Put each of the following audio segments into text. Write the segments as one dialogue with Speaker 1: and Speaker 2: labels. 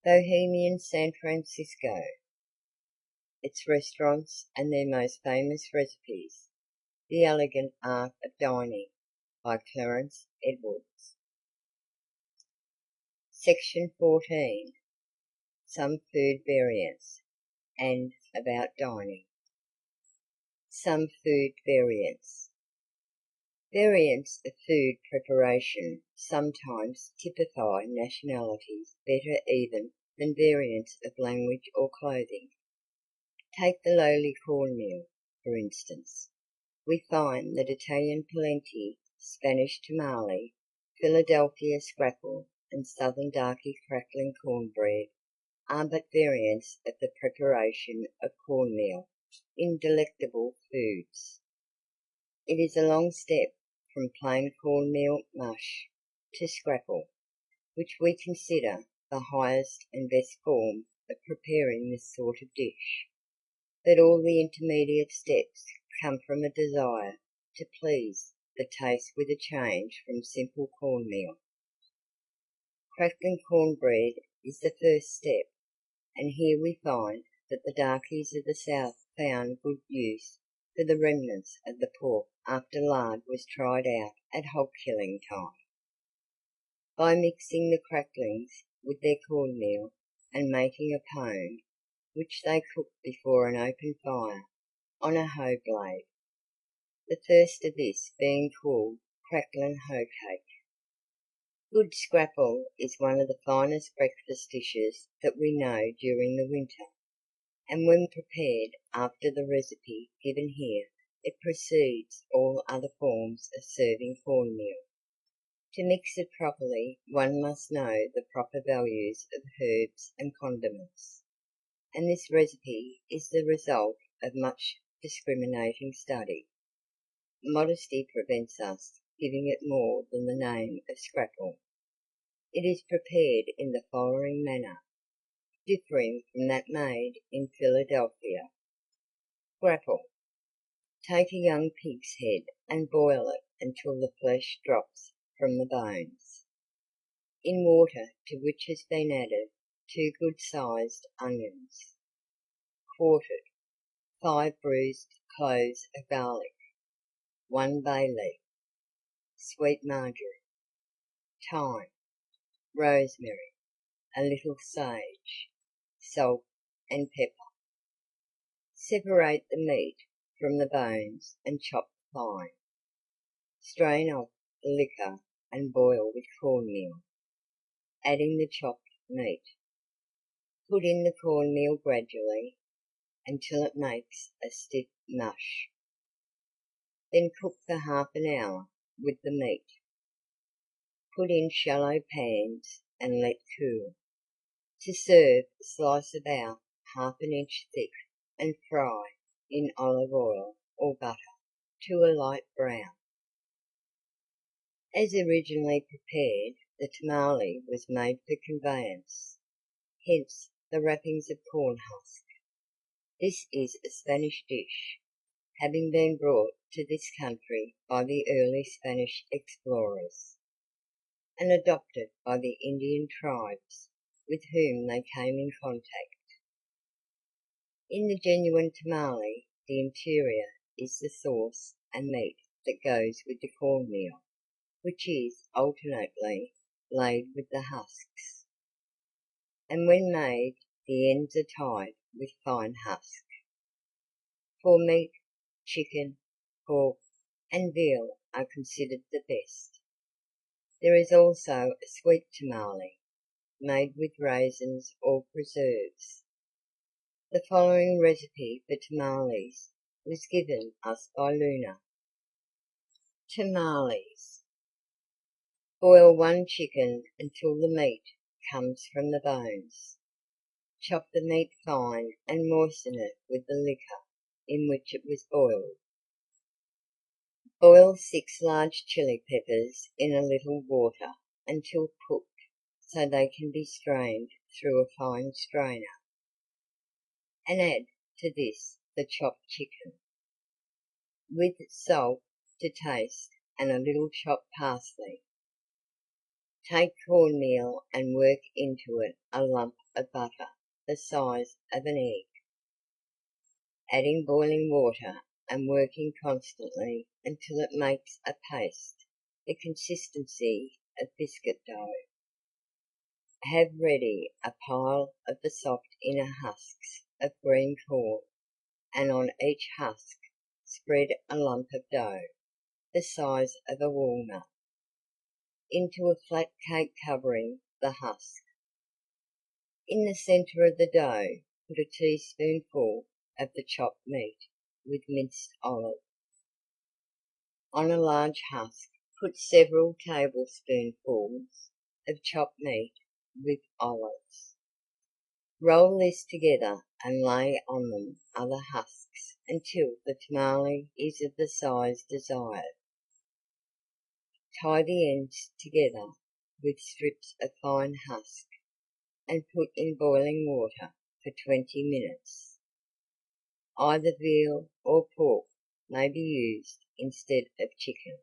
Speaker 1: Bohemian San Francisco, its restaurants and their most famous recipes. The Elegant Art of Dining by Clarence Edwards. Section 14. Some food variants and about dining. Some food variants. Variants of food preparation sometimes typify nationalities better even than variants of language or clothing. Take the lowly cornmeal, for instance. We find that Italian polenti, Spanish tamale, Philadelphia scrapple, and southern darky crackling cornbread are but variants of the preparation of cornmeal in delectable foods. It is a long step from plain cornmeal mush to scrapple, which we consider the highest and best form of preparing this sort of dish. But all the intermediate steps come from a desire to please the taste with a change from simple cornmeal. Crackling cornbread is the first step, and here we find that the darkies of the South found good use for the remnants of the pork after lard was tried out at hog killing time. By mixing the cracklings with their cornmeal and making a pone, which they cooked before an open fire on a hoe blade, the first of this being called crackling hoe cake. Good scrapple is one of the finest breakfast dishes that we know during the winter, and when prepared after the recipe given here, it precedes all other forms of serving cornmeal. To mix it properly, one must know the proper values of herbs and condiments, and this recipe is the result of much discriminating study. Modesty prevents us giving it more than the name of scrapple. It is prepared in the following manner, differing from that made in Philadelphia. Scrapple. Take a young pig's head and boil it until the flesh drops from the bones. In water to which has been added 2 good-sized onions, quartered, 5 bruised cloves of garlic, 1 bay leaf, sweet marjoram, thyme, rosemary, a little sage, salt and pepper. Separate the meat from the bones and chop fine. Strain off the liquor and boil with cornmeal, adding the chopped meat. Put in the cornmeal gradually until it makes a stiff mush. Then cook for half an hour with the meat. Put in shallow pans and let cool. To serve, slice about ½ inch thick and fry in olive oil or butter to a light brown. As originally prepared, the tamale was made for conveyance, hence the wrappings of corn husk. This is a Spanish dish, having been brought to this country by the early Spanish explorers, and adopted by the Indian tribes with whom they came in contact. In the genuine tamale, the interior is the sauce and meat that goes with the cornmeal, which is alternately laid with the husks, and when made the ends are tied with fine husk. For meat, chicken, pork, and veal are considered the best. There is also a sweet tamale, made with raisins or preserves. The following recipe for tamales was given us by Luna. Tamales. Boil 1 chicken until the meat comes from the bones. Chop the meat fine and moisten it with the liquor in which it was boiled. Boil 6 large chili peppers in a little water until cooked so they can be strained through a fine strainer, and add to this the chopped chicken, with salt to taste and a little chopped parsley. Take cornmeal and work into it a lump of butter the size of an egg, adding boiling water and working constantly until it makes a paste the consistency of biscuit dough. Have ready a pile of the soft inner husks of green corn, and on each husk spread a lump of dough the size of a walnut. Into a flat cake covering the husk. In the centre of the dough put a teaspoonful of the chopped meat with minced olive. On a large husk put several tablespoonfuls of chopped meat with olives. Roll this together and lay on them other husks until the tamale is of the size desired. Tie the ends together with strips of fine husk and put in boiling water for 20 minutes. Either veal or pork may be used instead of chicken.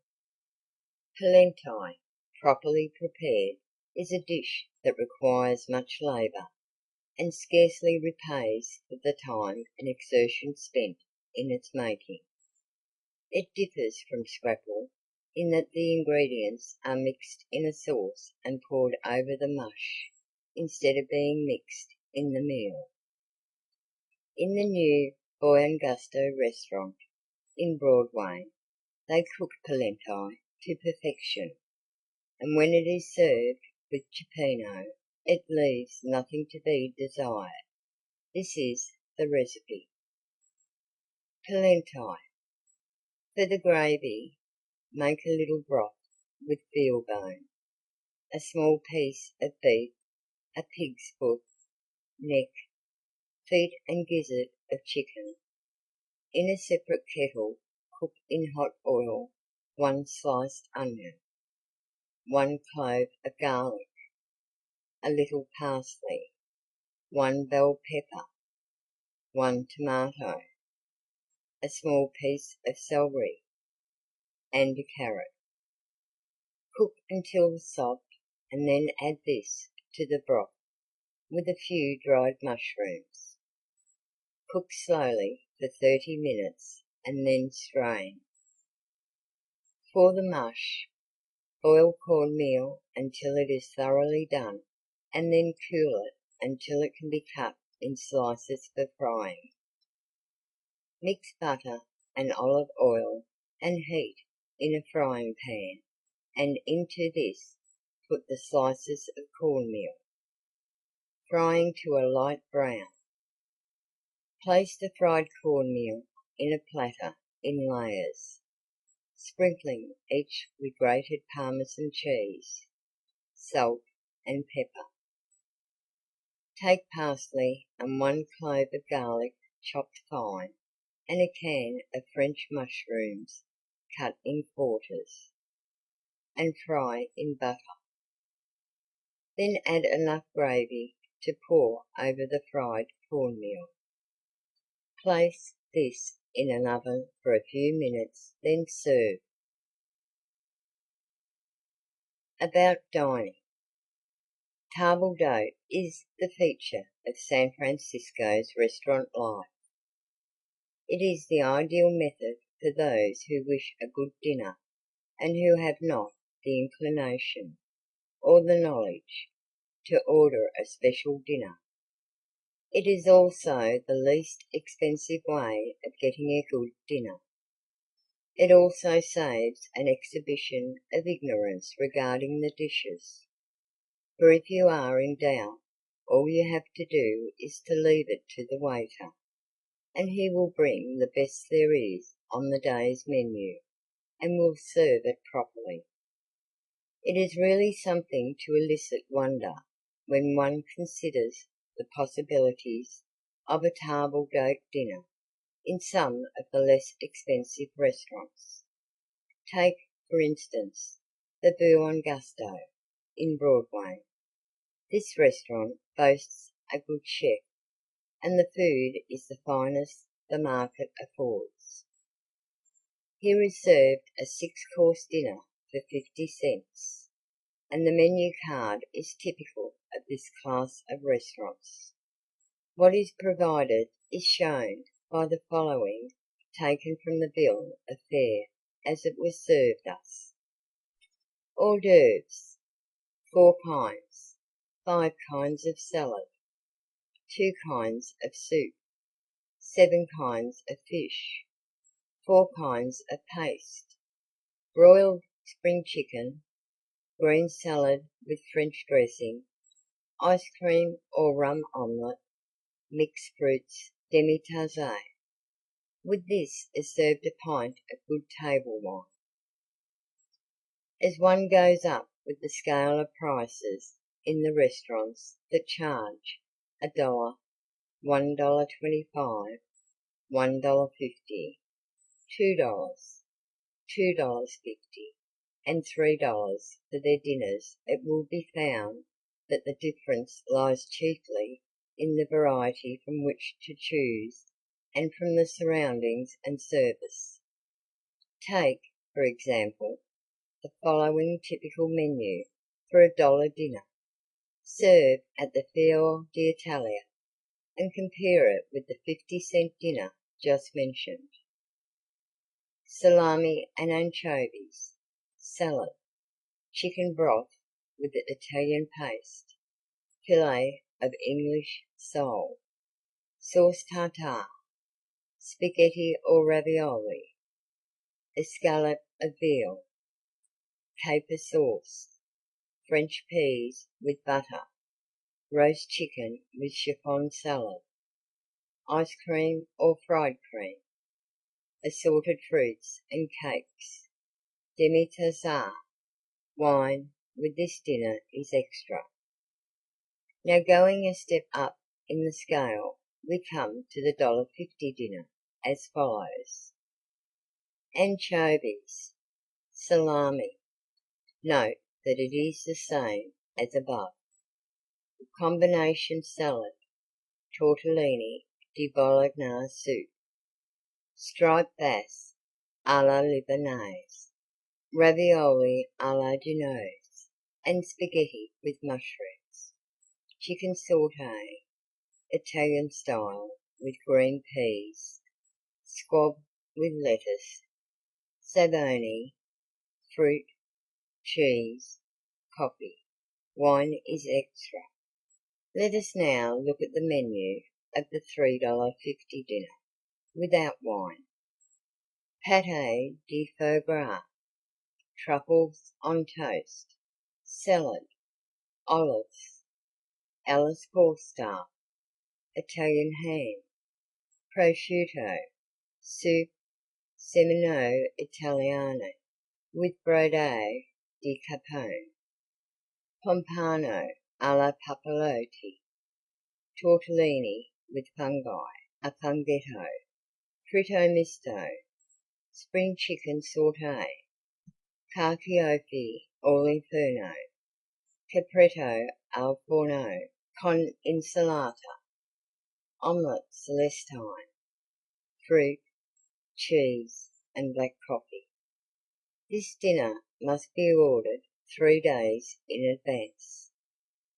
Speaker 1: Polenti, properly prepared, is a dish that requires much labour and scarcely repays for the time and exertion spent in its making. It differs from scrapple in that the ingredients are mixed in a sauce and poured over the mush, instead of being mixed in the meal. In the new Buon Gusto restaurant in Broadway, they cook polenti to perfection, and when it is served with cioppino, it leaves nothing to be desired. This is the recipe. Polenti. For the gravy, make a little broth with veal bone, a small piece of beef, a pig's foot, neck, feet and gizzard of chicken. In a separate kettle, cook in hot oil 1 sliced onion, 1 clove of garlic, a little parsley, 1 bell pepper, 1 tomato, a small piece of celery, and a carrot. Cook until soft and then add this to the broth with a few dried mushrooms. Cook slowly for 30 minutes and then strain. For the mush, boil cornmeal until it is thoroughly done and then cool it until it can be cut in slices for frying. Mix butter and olive oil and heat in a frying pan, and into this put the slices of cornmeal, frying to a light brown. Place the fried cornmeal in a platter in layers, sprinkling each with grated Parmesan cheese, salt and pepper. Take parsley and 1 clove of garlic chopped fine and a can of French mushrooms cut in quarters, and fry in butter. Then add enough gravy to pour over the fried cornmeal. Place this in an oven for a few minutes, then serve. About dining. Table d'hote is the feature of San Francisco's restaurant life. It is the ideal method for those who wish a good dinner and who have not the inclination or the knowledge to order a special dinner. It is also the least expensive way of getting a good dinner. It also saves an exhibition of ignorance regarding the dishes, for if you are in doubt, all you have to do is to leave it to the waiter, and he will bring the best there is on the day's menu, and will serve it properly. It is really something to elicit wonder when one considers the possibilities of a table d'hote dinner in some of the less expensive restaurants. Take, for instance, the Buon Gusto in Broadway. This restaurant boasts a good chef, and the food is the finest the market affords. Here is served a 6-course dinner for 50 cents, and the menu card is typical of this class of restaurants. What is provided is shown by the following, taken from the bill of fare as it was served us. Hors d'oeuvres, 4 kinds, 5 kinds of salad, 2 kinds of soup, 7 kinds of fish, 4 kinds of paste, broiled spring chicken, green salad with French dressing, ice cream or rum omelette, mixed fruits demi-tassé. With this is served a pint of good table wine. As one goes up with the scale of prices in the restaurants that charge $1, $1.25, $1.50, $2, $2.50, and $3 for their dinners, it will be found that the difference lies chiefly in the variety from which to choose and from the surroundings and service. Take, for example, the following typical menu for $1 dinner. Serve at the Fior d'Italia and compare it with the 50-cent dinner just mentioned. Salami and anchovies, salad, chicken broth with Italian paste, fillet of English sole, sauce tartare, spaghetti or ravioli, escalope of veal, caper sauce, French peas with butter, roast chicken with chiffon salad, ice cream or fried cream, assorted fruits and cakes, demi-tassé. Wine with this dinner is extra. Now going a step up in the scale, we come to the $1.50 dinner as follows. Anchovies, salami. Note that it is the same as above. Combination salad, tortellini di Bologna soup, striped bass à la Libanaise, ravioli à la Genoese, and spaghetti with mushrooms, chicken sauté, Italian style with green peas, squab with lettuce, zaboni, fruit, cheese, coffee. Wine is extra. Let us now look at the menu of the $3.50 dinner without wine. Pâté de foie gras, truffles on toast, salad, olives, Alice Falstaff, Italian ham, prosciutto, soup, semino italiano with brode di capone, pompano alla papalotti, tortellini with fungi, a funghetto, fritto misto, spring chicken sauté, carciofi all'inferno, capretto al forno con insalata, omelette celestine, fruit, cheese, and black coffee. This dinner must be ordered 3 days in advance.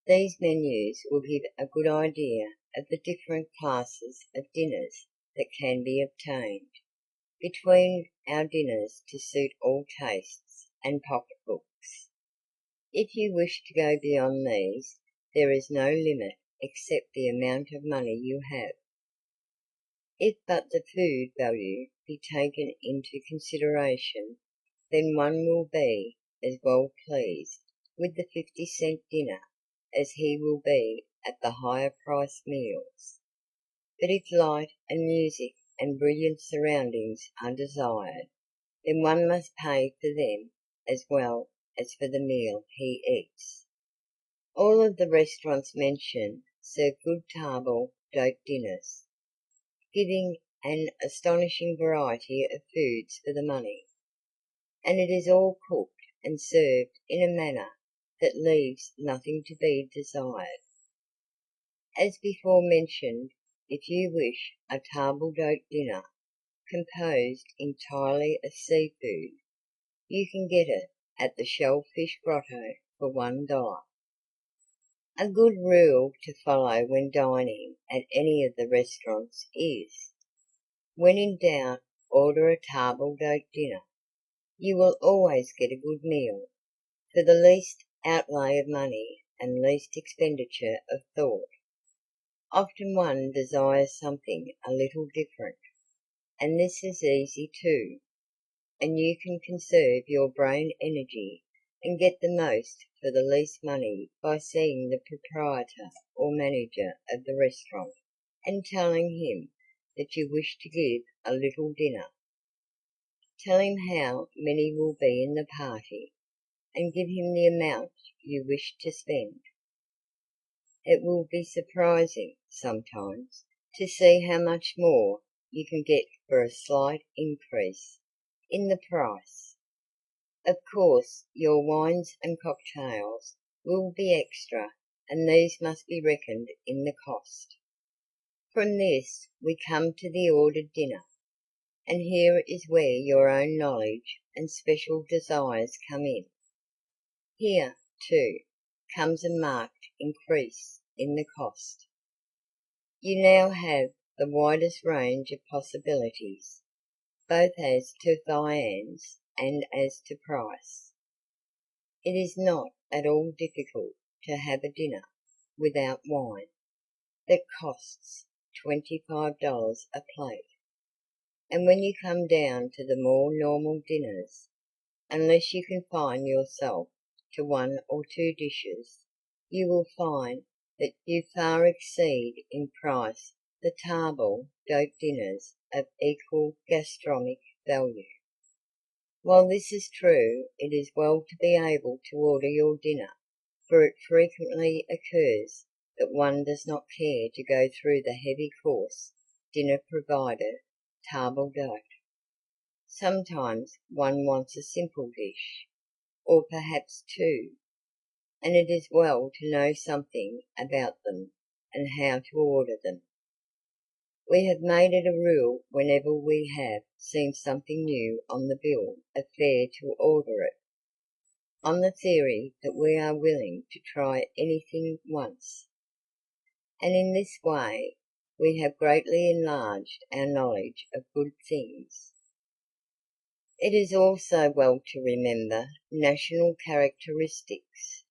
Speaker 1: These menus will give a good idea of the different classes of dinners that can be obtained. Between our dinners to suit all tastes and pocketbooks. If you wish to go beyond these, there is no limit except the amount of money you have. If but the food value be taken into consideration, then one will be as well pleased with the 50-cent dinner as he will be at the higher priced meals. But if light and music and brilliant surroundings are desired, then one must pay for them as well as for the meal he eats. All of the restaurants mentioned serve good table d'hôte dinners, giving an astonishing variety of foods for the money, and it is all cooked and served in a manner that leaves nothing to be desired. As before mentioned, if you wish a table d'hôte dinner composed entirely of seafood, you can get it at the Shellfish Grotto for $1. A good rule to follow when dining at any of the restaurants is, when in doubt, order a table d'hote dinner. You will always get a good meal, for the least outlay of money and least expenditure of thought. Often one desires something a little different, and this is easy too, and you can conserve your brain energy and get the most for the least money by seeing the proprietor or manager of the restaurant and telling him that you wish to give a little dinner. Tell him how many will be in the party, and give him the amount you wish to spend. It will be surprising, sometimes, to see how much more you can get for a slight increase in the price. Of course, your wines and cocktails will be extra, and these must be reckoned in the cost. From this we come to the ordered dinner, and here is where your own knowledge and special desires come in. Here, too, comes a marked increase in the cost. You now have the widest range of possibilities, both as to viands and as to price. It is not at all difficult to have a dinner without wine that costs $25 a plate, and when you come down to the more normal dinners, unless you confine yourself to one or two dishes, you will find that you far exceed in price the table d'hote dinners of equal gastronomic value. While this is true, it is well to be able to order your dinner, for it frequently occurs that one does not care to go through the heavy course dinner provided table d'hote. Sometimes one wants a simple dish, or perhaps two, and it is well to know something about them and how to order them. We have made it a rule whenever we have seen something new on the bill of fare to order it, on the theory that we are willing to try anything once. And in this way we have greatly enlarged our knowledge of good things. It is also well to remember national characteristics,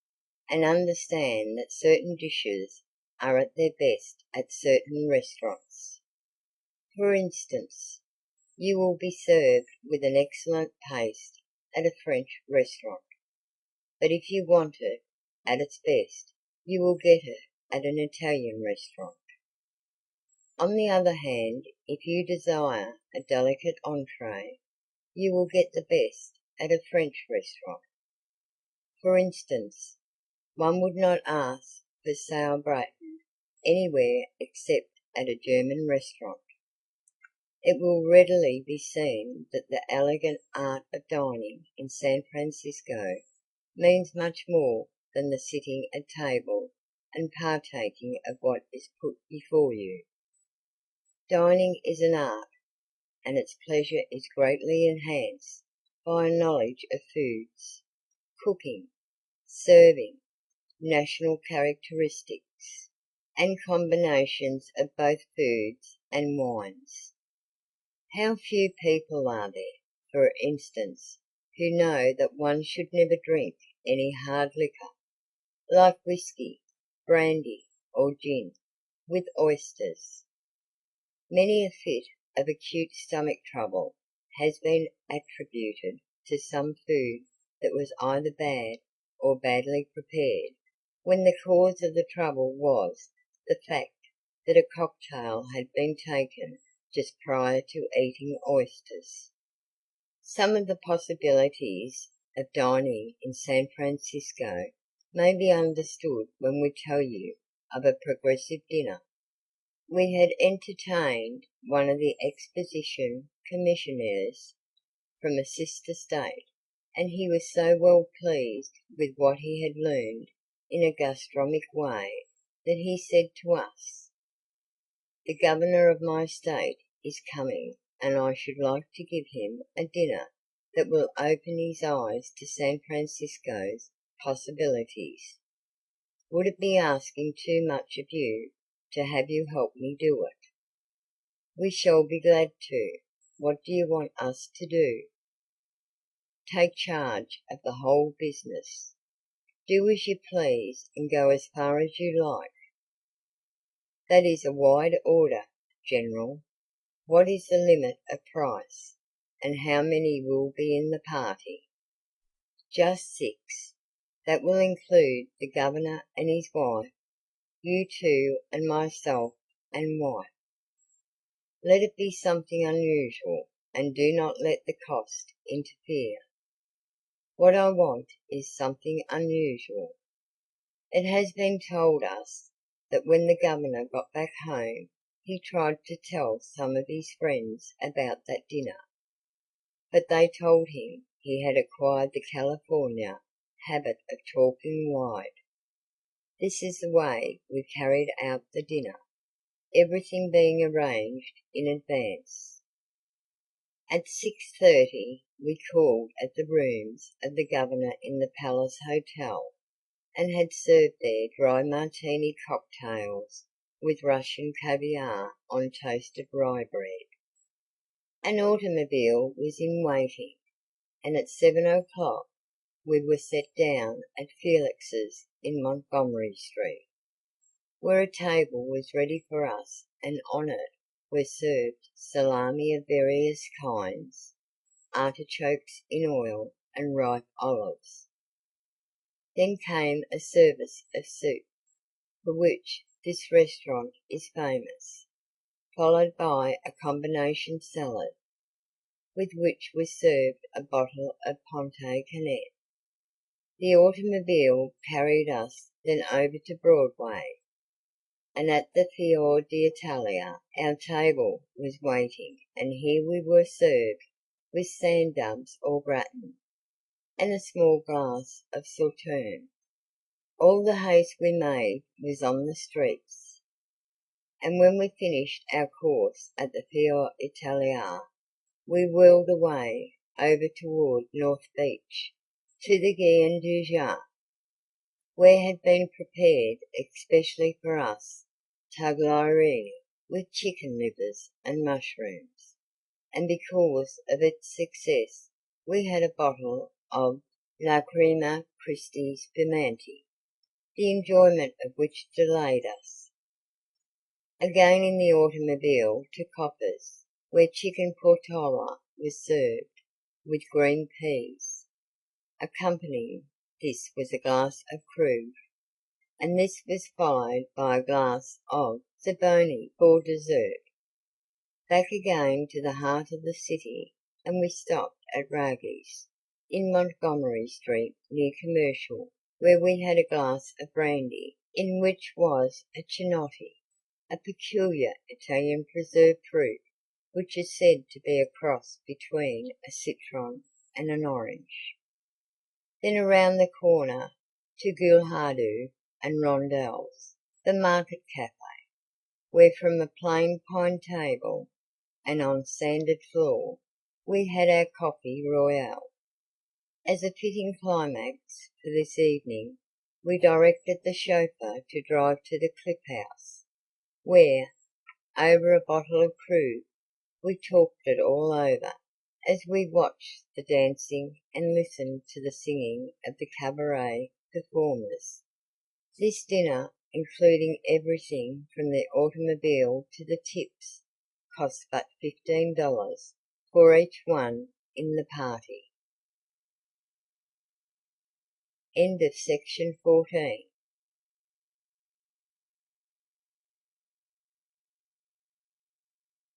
Speaker 1: and understand that certain dishes are at their best at certain restaurants. For instance, you will be served with an excellent paste at a French restaurant, but if you want it at its best, you will get it at an Italian restaurant. On the other hand, if you desire a delicate entree, you will get the best at a French restaurant. For instance, one would not ask for sauerbraten anywhere except at a German restaurant. It will readily be seen that the elegant art of dining in San Francisco means much more than the sitting at table and partaking of what is put before you. Dining is an art, and its pleasure is greatly enhanced by a knowledge of foods, cooking, serving, national characteristics, and combinations of both foods and wines. How few people are there, for instance, who know that one should never drink any hard liquor, like whiskey, brandy, or gin, with oysters. Many a fit of acute stomach trouble has been attributed to some food that was either bad or badly prepared, when the cause of the trouble was the fact that a cocktail had been taken just prior to eating oysters. Some of the possibilities of dining in San Francisco may be understood when we tell you of a progressive dinner. We had entertained one of the exposition commissioners from a sister state, and he was so well pleased with what he had learned in a gastronomic way that he said to us, "The governor of my state is coming, and I should like to give him a dinner that will open his eyes to San Francisco's possibilities. Would it be asking too much of you to have you help me do it? We shall be glad to. What do you want us to do? Take charge of the whole business. Do as you please and go as far as you like. That is a wide order, General. What is the limit of price, and how many will be in the party? Just 6. That will include the governor and his wife, you two and myself and wife. Let it be something unusual, and do not let the cost interfere. What I want is something unusual. It has been told us that when the governor got back home, he tried to tell some of his friends about that dinner, but they told him he had acquired the California habit of talking wide. This is the way we carried out the dinner, everything being arranged in advance. At 6:30 we called at the rooms of the governor in the Palace Hotel, and had served there dry martini cocktails with Russian caviar on toasted rye bread. An automobile was in waiting, and at 7 o'clock we were set down at Felix's in Montgomery Street, where a table was ready for us, and on it were served salami of various kinds, artichokes in oil, and ripe olives. Then came a service of soup, for which this restaurant is famous, followed by a combination salad, with which was served a bottle of Ponte Canet. The automobile carried us then over to Broadway, and at the Fior d'Italia our table was waiting, and here we were served with sand dabs au gratin, and a small glass of Sauterne. All the haste we made was on the streets, and when we finished our course at the Fior Italia, we whirled away over toward North Beach to the Guillaume du Jardin, where had been prepared especially for us tagliarini with chicken livers and mushrooms, and because of its success we had a bottle of La Crema Christi Spumante, the enjoyment of which delayed us. Again in the automobile to Copper's, where chicken portola was served with green peas. Accompanying this was a glass of Krug, and this was followed by a glass of Zaboni for dessert. Back again to the heart of the city, and we stopped at Raggi's in Montgomery Street near Commercial, where we had a glass of brandy, in which was a chinotti, a peculiar Italian preserved fruit, which is said to be a cross between a citron and an orange. Then around the corner to Goulardeau and Rondel's, the Market Cafe, where from a plain pine table and on sanded floor we had our coffee royale. As a fitting climax for this evening, we directed the chauffeur to drive to the Cliff House, where, over a bottle of Krug, we talked it all over, as we watched the dancing and listened to the singing of the cabaret performers. This dinner, including everything from the automobile to the tips, cost but $15 for each one in the party. End of section 14.